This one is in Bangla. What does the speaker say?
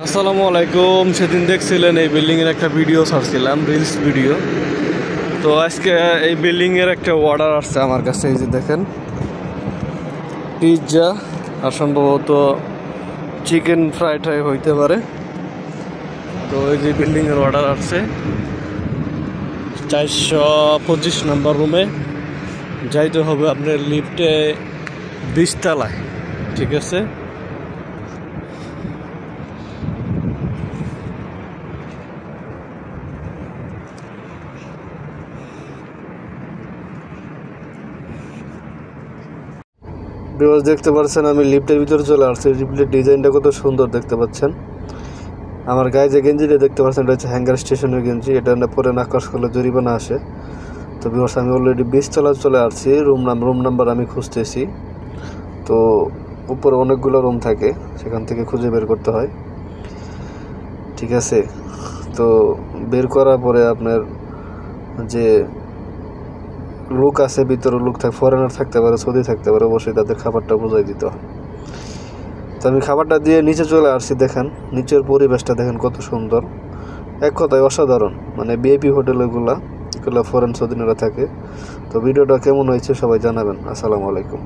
আসসালামু আলাইকুম। সেদিন দেখছিলেন এই বিল্ডিংয়ের একটা ভিডিও ছাড়ছিলাম, রিলস ভিডিও। তো আজকে এই বিল্ডিংয়ের একটা অর্ডার আসছে আমার কাছে। এই যে দেখেন, পিৎজা আর সম্ভবত চিকেন ফ্রাইড রাইস হইতে পারে। তো এই যে বিল্ডিংয়ের অর্ডার আসছে 425 নম্বর রুমে যাইতে হবে আপনার লিফটে 20 তলায়, ঠিক আছে। ভিউয়ার্স, দেখতে পাচ্ছেন আমি লিফটের ভিতরে চলে আসছি। লিফটের ডিজাইনটা কত সুন্দর দেখতে পাচ্ছেন। আমার গায়ে যে গেঞ্জিটা দেখতে পাচ্ছেন এটা হচ্ছে হ্যাঙ্গার স্টেশনের গেঞ্জি। এটা পরে নাকশ করলে জরিমানা আসে। তো ভিউয়ার্স, আমি অলরেডি 20 তলায় চলে আসছি। রুম নাম্বার আমি খুঁজতেছি। তো উপরে অনেকগুলো রুম থাকে, সেখান থেকে খুঁজে বের করতে হয়, ঠিক আছে। তো বের করার পরে আপনার যে লোক আছে ভিতরে, লোক থাকে, ফরেনার থাকতে পারে, সৌদি থাকতে পারে, অবশ্যই তাদের খাবারটা বুঝাই দিতে হয়। তো আমি খাবারটা দিয়ে নিচে চলে আসছি। দেখেন নিচের পরিবেশটা দেখেন কত সুন্দর, এক কথায় অসাধারণ। মানে ভিআইপি হোটেল এগুলো ফরেন সৌদিনেরা থাকে। তো ভিডিওটা কেমন হয়েছে সবাই জানাবেন। আসসালামু আলাইকুম।